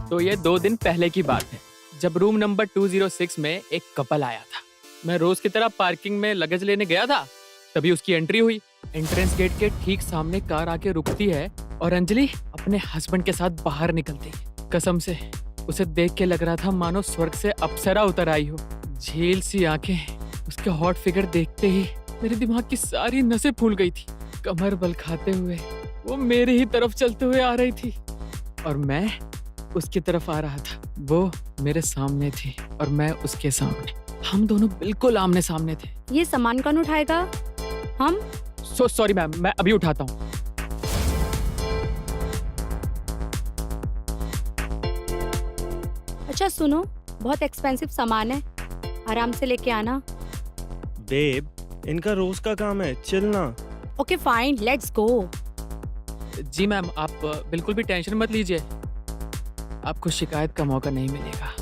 तो ये 2 दिन पहले की बात है, जब रूम नंबर 206 में एक कपल आया था। मैं रोज की तरह पार्किंग में लगेज लेने गया था, तभी उसकी एंट्री हुई। एंट्रेंस गेट के ठीक सामने कार आके रुकती है और अंजलि अपने हस्बैंड के साथ बाहर निकलती है। कसम से उसे देख के लग रहा था मानो स्वर्ग से अप्सरा उतर आई हो। झील सी आंखें, उसके हॉट फिगर देखते ही मेरे दिमाग की सारी नसें फूल गई थी। कमर बल खाते हुए वो मेरी ही तरफ चलते हुए आ रही थी और मैं उसकी तरफ आ रहा था। वो मेरे सामने थी और मैं उसके सामने। हम दोनों बिल्कुल आमने सामने थे। ये सामान कौन उठाएगा? हम? सॉरी मैम, मैं अभी उठाता हूँ। अच्छा सुनो, बहुत एक्सपेंसिव सामान है, आराम से लेके आना। बेब, इनका रोज का काम है, चिल ना। Okay fine, let's go. जी मैम, आप बिल्कुल भी टेंशन मत लीजिए, आपको शिकायत का मौका नहीं मिलेगा।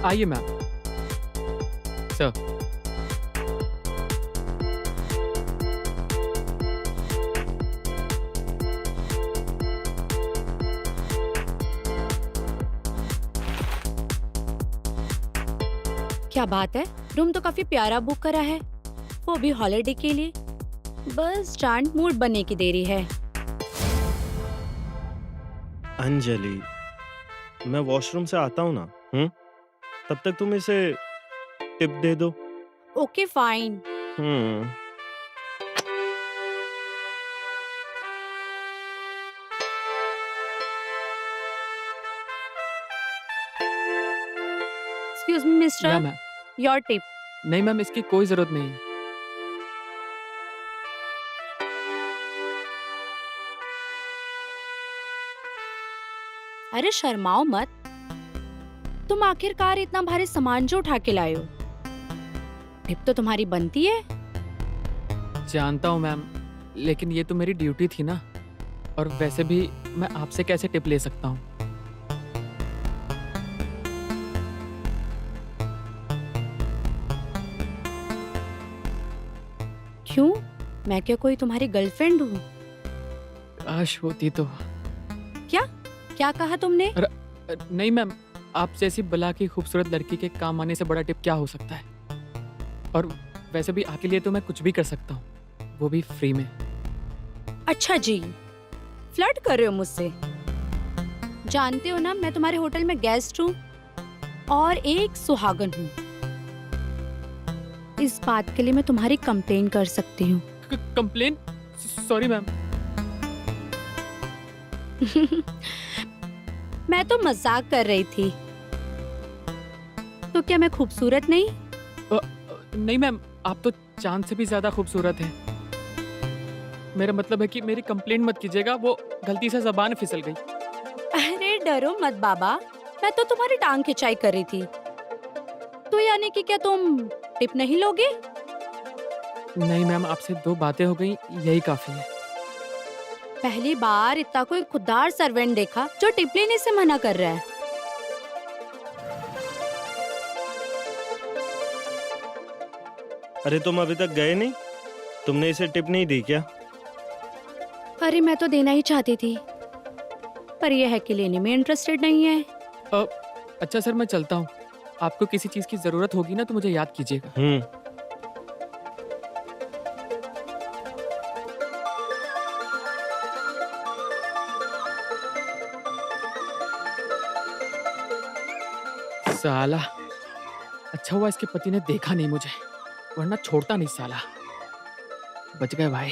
आइए मैम। सर, क्या बात है, रूम तो काफी प्यारा बुक करा है, वो भी हॉलिडे के लिए। बस चांद मूड बनने की देरी है। अंजलि, मैं वॉशरूम से आता हूँ ना, तब तक तुम इसे टिप दे दो। Okay fine. Hmm excuse me या मिस्टर, मैम। Your tip. नहीं मैम, इसकी कोई जरूरत नहीं है। अरे शर्माओ मत, तुम आखिरकार इतना भारी सामान जो उठा के लाए हो, टिप तो तुम्हारी बनती है। जानता हूँ मैम, लेकिन ये तो मेरी ड्यूटी थी ना, और वैसे भी मैं आपसे कैसे टिप ले सकता हूँ। क्यों, मैं क्या कोई तुम्हारी गर्लफ्रेंड हूँ? काश होती तो। क्या कहा तुमने? नहीं मैम, आप जैसी बला की खूबसूरत लड़की के काम आने से बड़ा टिप क्या हो सकता है। और वैसे भी आपके लिए तो मैं कुछ भी कर सकता हूँ, वो भी फ्री में। अच्छा जी, फ्लर्ट कर रहे हो मुझसे? जानते हो ना, मैं तुम्हारे होटल में गेस्ट हूँ और एक सुहागन हूँ। इस बात के लिए मैं तुम्हारी कंप्लेन कर सकती हूँ। कंप्लेन? Sorry ma'am. मैं तो मजाक कर रही थी। तो क्या मैं खूबसूरत नहीं? नहीं मैम, आप तो चांद से भी ज्यादा खूबसूरत हैं। मेरा मतलब है कि मेरी कंप्लेंट मत कीजिएगा, वो गलती से जबान फिसल गई। अरे डरो मत बाबा, मैं तो तुम्हारी टांग खिंचाई कर रही थी। तो यानी कि क्या तुम टिप नहीं लोगे? नहीं मैम, आपसे 2 बातें हो गई, यही काफी है। पहली बार इतना कोई खुददार सर्वेंट देखा जो टिप लेने से मना कर रहा है। अरे तुम अभी तक गए नहीं? तुमने इसे टिप नहीं दी क्या? अरे मैं तो देना ही चाहती थी, पर यह है कि लेने में इंटरेस्टेड नहीं है। अच्छा सर, मैं चलता हूँ। आपको किसी चीज की जरूरत होगी ना तो मुझे याद कीजिएगा। साला, अच्छा हुआ इसके पति ने देखा नहीं मुझे, वरना छोड़ता नहीं साला। बच गए भाई।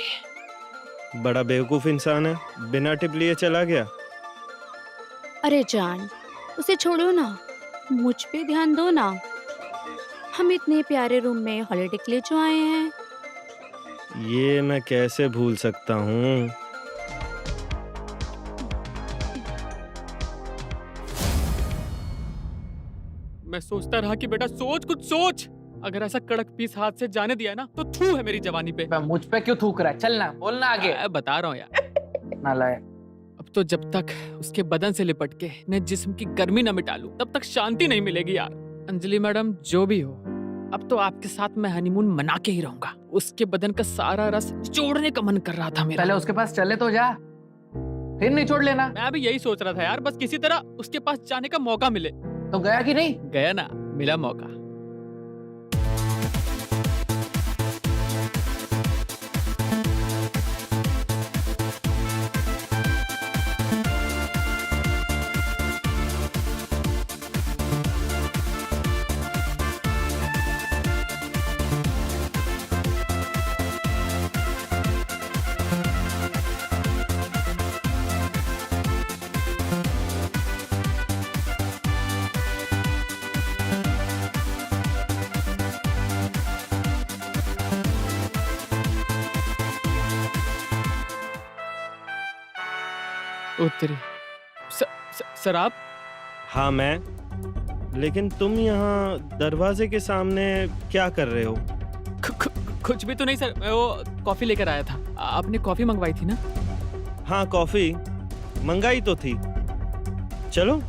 बड़ा बेवकूफ इंसान है, बिना टिप लिए चला गया। अरे जान, उसे छोड़ो ना, मुझ पे ध्यान दो ना। हम इतने प्यारे रूम में हॉलिडे के लिए जो आए हैं। ये मैं कैसे भूल सकता हूँ। मैं सोचता रहा कि बेटा सोच, कुछ सोच। अगर ऐसा कड़क पीस हाथ से जाने दिया ना तो थू है मेरी जवानी पे। मुझ पे क्यों थूक रहा है? चलना, बोलना आगे। बता रहा हूँ यार। नालायक। अब तो जब तक उसके बदन से लिपट के मैं जिस्म की गर्मी न मिटा लूं, तब तक शांति नहीं मिलेगी यार। अंजलि मैडम जो भी हो, अब तो आपके साथ मैं हनीमून मना के ही रहूंगा। उसके बदन का सारा रस जोड़ने का मन कर रहा था मेरा। पहले उसके पास चले तो जा, फिर निचोड़ लेना। मैं भी यही सोच रहा था यार, बस किसी तरह उसके पास जाने का मौका मिले। तो गया कि नहीं? गया ना, मिला मौका। उत्तरी सर आप? हाँ मैं। लेकिन तुम यहाँ दरवाजे के सामने क्या कर रहे हो? कुछ भी तो नहीं सर, मैं वो कॉफी लेकर आया था। आपने कॉफी मंगवाई थी ना? हाँ कॉफी मंगाई तो थी। चलो।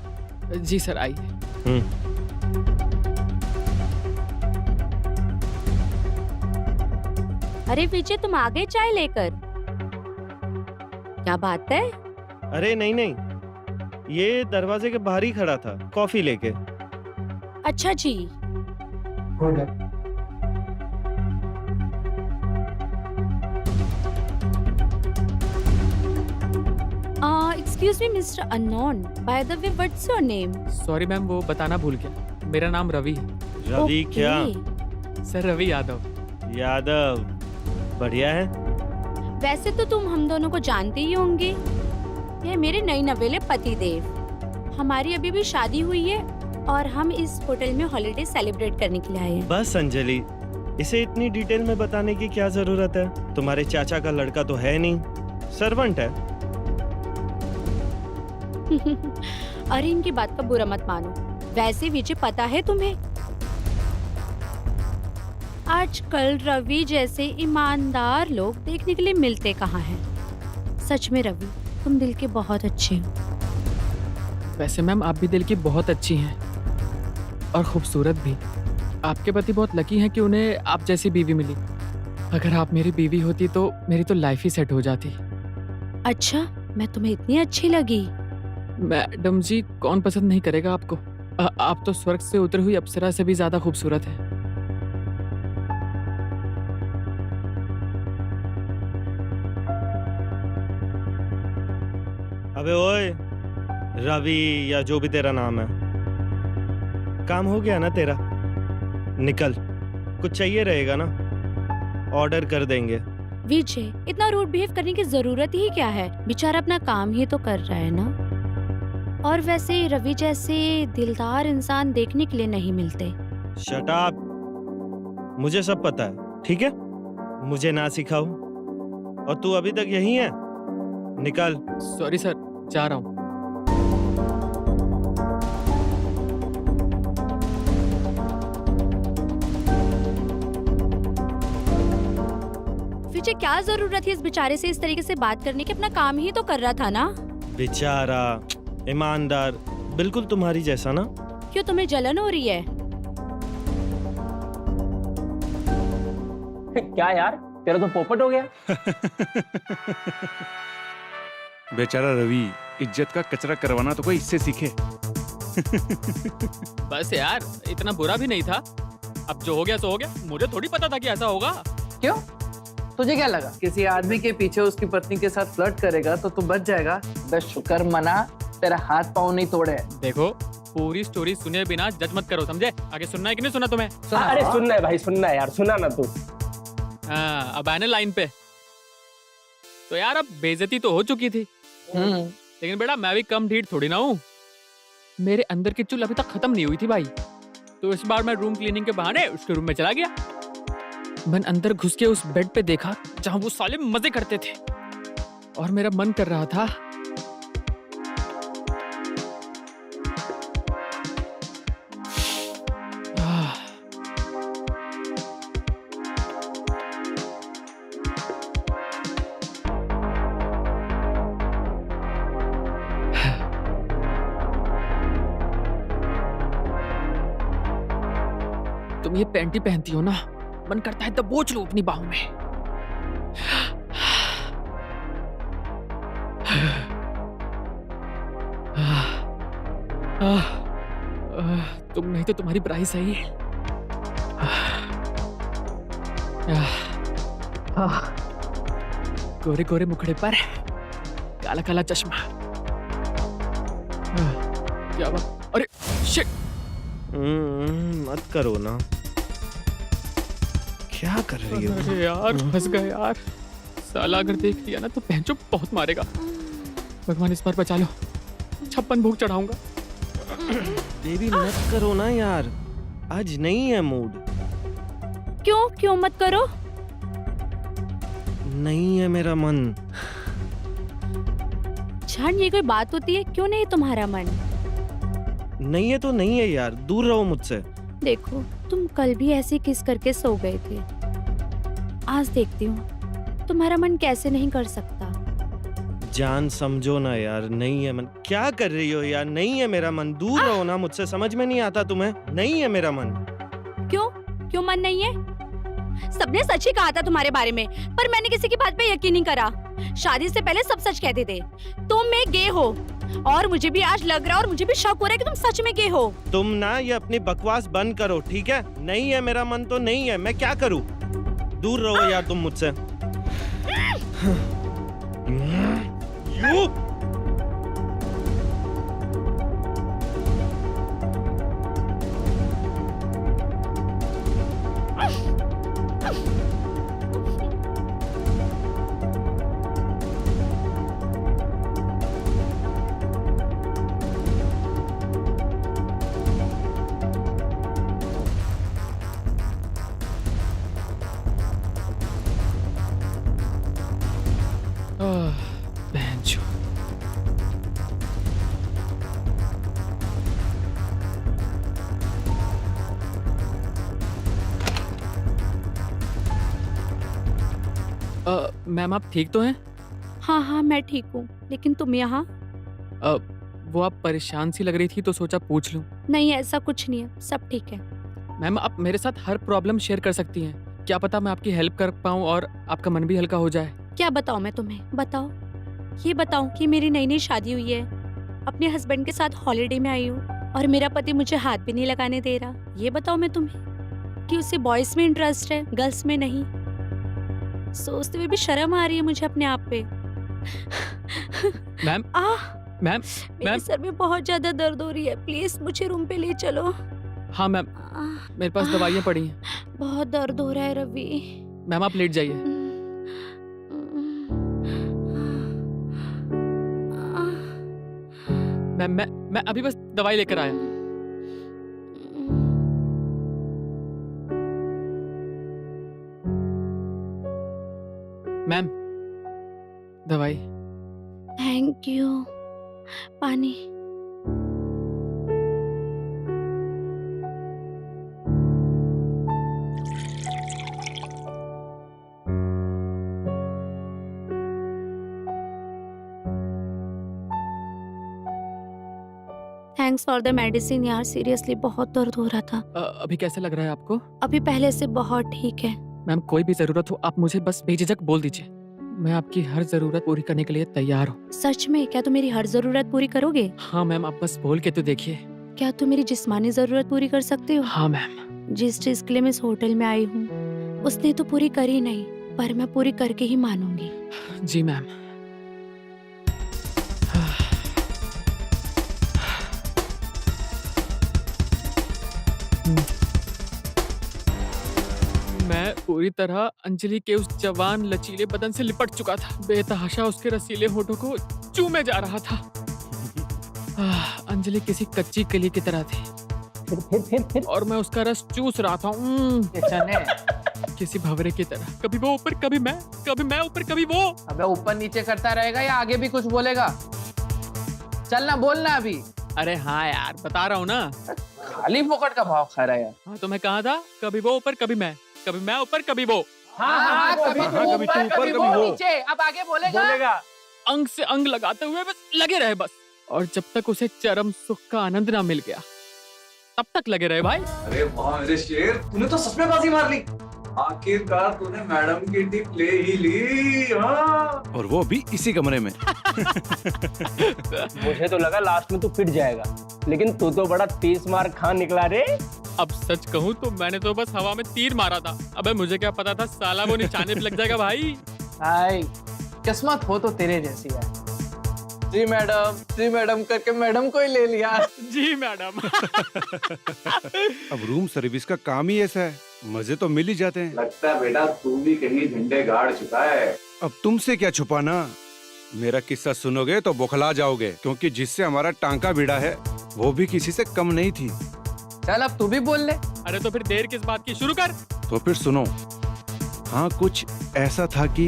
जी सर, आइए। अरे विजय, तुम आ गए चाय लेकर? क्या बात है? अरे नहीं नहीं, ये दरवाजे के बाहर ही खड़ा था कॉफी लेके। अच्छा जी। Excuse me mister unknown, by the way what's your name? Sorry ma'am, वो बताना भूल गया। मेरा नाम रवि है। रवि क्या? सर रवि यादव। यादव, बढ़िया है। वैसे तो तुम हम दोनों को जानते ही होंगे। यह मेरे नई नवेले पति देव। हमारी अभी भी शादी हुई है और हम इस होटल में हॉलिडे सेलिब्रेट करने के लिए आए हैं। बस अंजलि, इसे इतनी डिटेल में बताने की क्या जरूरत है? तुम्हारे चाचा का लड़का तो है नहीं, सर्वेंट है। अरे इनकी बात का बुरा मत मानो। वैसे विजय, पता है तुम्हें, आजकल रवि जैसे ईमानदार लोग देखने के लिए मिलते कहाँ हैं। सच में रवि, तुम दिल के बहुत अच्छे हो। वैसे मैम, आप भी दिल की बहुत अच्छी हैं और खूबसूरत भी। आपके पति बहुत लकी हैं कि उन्हें आप जैसी बीवी मिली। अगर आप मेरी बीवी होती तो मेरी तो लाइफ ही सेट हो जाती। अच्छा, मैं तुम्हें इतनी अच्छी लगी? मैडम जी, कौन पसंद नहीं करेगा आपको? आप तो स्वर्ग से उतरी हुई अप्सरा से भी ज्यादा खूबसूरत है। अबे ओए रवि, या जो भी तेरा नाम है, काम हो गया ना तेरा? निकल। कुछ चाहिए रहेगा ना, ऑर्डर कर देंगे। विजय, इतना रूड बिहेव करने की जरूरत ही क्या है? बेचारा अपना काम ही तो कर रहा है ना। और वैसे रवि जैसे दिलदार इंसान देखने के लिए नहीं मिलते। शट अप, मुझे सब पता है, ठीक है? मुझे ना सिखाओ। और तू अभी तक यहीं है? निकल। सॉरी सर, जा रहा हूँ। विजय, क्या जरूरत है इस बेचारे से इस तरीके से बात करने की? अपना काम ही तो कर रहा था ना। बेचारा, ईमानदार, बिल्कुल तुम्हारी जैसा ना। क्यों, तुम्हें जलन हो रही है? क्या यार, तेरा तो पोपट हो गया। बेचारा रवि, इज्जत का कचरा करवाना तो कोई इससे सीखे। बस यार, इतना बुरा भी नहीं था। अब जो हो गया सो हो गया। मुझे थोड़ी पता था कि ऐसा होगा। क्यों? तुझे क्या लगा किसी आदमी के पीछे उसकी पत्नी के साथ फ्लर्ट करेगा तो तू बच जाएगा? बस शुक्र मना, तेरा हाथ पाँव नहीं तोड़े। देखो, पूरी स्टोरी सुने बिना जज मत करो, समझे? आगे सुनना है कि नहीं सुना तुम्हें? अरे सुनना है भाई, सुनना है यार, सुना ना तू। हाँ, अब आने लाइन पे। तो यार, अब बेइज्जती तो हो चुकी थी, लेकिन बेटा मैं भी कम ढीठ थोड़ी ना हूँ। मेरे अंदर की चुल अभी तक खत्म नहीं हुई थी भाई। तो इस बार मैं रूम क्लीनिंग के बहाने उसके रूम में चला गया। मैंने अंदर घुस के उस बेड पे देखा जहां वो साले मजे करते थे, और मेरा मन कर रहा था तुम ये पैंटी पहनती हो ना, मन करता है दबोच लूं अपनी बाहों में। तुम नहीं तो तुम्हारी प्राइस सही है। गोरे गोरे मुखड़े पर काला काला चश्मा। क्या बात, अरे शिट। मत करो ना, क्या कर रही हो? अरे यार फंस गए यार, साला अगर देख लिया ना तो बहनचो बहुत मारेगा। भगवान इस बार बचा लो, 56 भोग चढ़ाऊंगा। बेबी मत करो ना यार, आज नहीं है मूड। क्यों क्यों मत करो? नहीं है मेरा मन। जान, ये कोई बात होती है? क्यों नहीं तुम्हारा मन? नहीं है तो नहीं है यार, दूर रहो मुझसे। देखो, तुम कल भी ऐसे किस करके सो गए थे। आज देखती हूँ तुम्हारा मन कैसे नहीं कर सकता। जान समझो ना यार, नहीं है मन। क्या कर रही हो यार? नहीं है मेरा मन, दूर रहो ना मुझसे। समझ में नहीं आता तुम्हें? नहीं है मेरा मन। क्यों क्यों मन नहीं है? सबने सच ही कहा था तुम्हारे बारे में, पर मैंने किसी की बात पे यकीन नहीं करा। शादी से पहले सब सच कहते थे। तुम में गे हो, और मुझे भी आज लग रहा है और मुझे भी शक हो रहा है कि तुम सच में गे हो। तुम ना ये अपनी बकवास बंद करो, ठीक है? नहीं है मेरा मन तो नहीं है, मैं क्या करूं? दूर रहो यार तुम मुझसे। यू बहनचो। मैम आप ठीक तो हैं? हाँ हाँ मैं ठीक हूँ, लेकिन तुम यहाँ? वो आप परेशान सी लग रही थी तो सोचा पूछ लूं। नहीं, ऐसा कुछ नहीं है, सब ठीक है। मैम आप मेरे साथ हर प्रॉब्लम शेयर कर सकती हैं, क्या पता मैं आपकी हेल्प कर पाऊं और आपका मन भी हल्का हो जाए। क्या बताऊँ मैं तुम्हें? बताओ, ये बताऊँ कि मेरी नई नई शादी हुई है, अपने हस्बैंड के साथ हॉलिडे में आई हूँ और मेरा पति मुझे हाथ भी नहीं लगाने दे रहा। ये बताओ मैं तुम्हें कि उसे बॉयज में इंटरेस्ट है, गर्ल्स में नहीं। सोचते हुए भी शर्म आ रही है मुझे अपने आप पे। मैम मैम मेरे मैम सर में बहुत ज्यादा दर्द हो रही है, प्लीज मुझे रूम पे ले चलो। हाँ मैम, मेरे पास दवाइयाँ पड़ी हैं। बहुत दर्द हो रहा है रवि। मैम आप लेट जाइए। मैं अभी बस दवाई लेकर आया। मैम दवाई। Thank you. पानी। थैंक्स फॉर द मेडिसिन यार, सीरियसली बहुत दर्द हो रहा था। अभी कैसा लग रहा है आपको? अभी पहले से बहुत ठीक है। मैम कोई भी जरूरत हो आप मुझे बस बेझिझक बोल दीजिए, मैं आपकी हर जरूरत पूरी करने के लिए तैयार हूँ। सच में? क्या तुम मेरी हर जरूरत पूरी करोगे? हाँ मैम, आप बस बोल के तो देखिए। क्या तुम मेरी जिस्मानी जरूरत पूरी कर सकते हो? हाँ मैम। जिस चीज के लिए मैं इस होटल में आई हूँ उसने तो पूरी करी नहीं, पर मैं पूरी करके ही मानूंगी। जी मैम। मैं पूरी तरह अंजलि के उस जवान लचीले बदन से लिपट चुका था, बेतहाशा उसके रसीले होठों को चूमे जा रहा था। अंजलि किसी कच्ची कली की तरह थी फिर और मैं उसका रस चूस रहा था। किसी भंवरे की तरह, कभी वो ऊपर कभी मैं ऊपर कभी वो। अबे ऊपर नीचे करता रहेगा या आगे भी कुछ बोलेगा? चल ना, बोलना अभी। अरे हाँ यार, बता रहा हूँ ना। खाली फोकट का भाव खा रहा है यार। हाँ तो मैं कहा था, कभी वो ऊपर कभी मैं ऊपर कभी वो। हाँ, कभी तू ऊपर कभी वो नीचे। अब आगे बोलेगा। अंग से अंग लगाते हुए बस लगे रहे बस। और जब तक उसे चरम सुख का आनंद ना मिल गया तब तक लगे रहे भाई। अरे वाह मेरे शेर, तूने तो सच में बाजी मार ली। आखिरकार तूने मैडम की टिप ले ही ली। हाँ और वो भी इसी कमरे में। मुझे तो लगा लास्ट में तू पिट जाएगा, लेकिन तू तो बड़ा 30 मार खान निकला रे। अब सच कहूँ तो मैंने तो बस हवा में तीर मारा था। अबे मुझे क्या पता था साला वो निशाने पे लग जाएगा भाई। भाई किस्मत हो तो तेरे जैसी है। जी मैडम करके मैडम को ही ले लिया। जी मैडम। अब रूम सर्विस का काम ही ऐसा है, मजे तो मिल ही जाते हैं। लगता है बेटा तू भी कहीं झंडे गाड़ चुका है। अब तुमसे क्या छुपाना, मेरा किस्सा सुनोगे तो बौखला जाओगे, क्योंकि जिससे हमारा टांका भिड़ा है वो भी किसी से कम नहीं थी। चल अब तू भी बोल ले। अरे तो फिर देर किस बात की, शुरू कर। तो फिर सुनो। हाँ, कुछ ऐसा था कि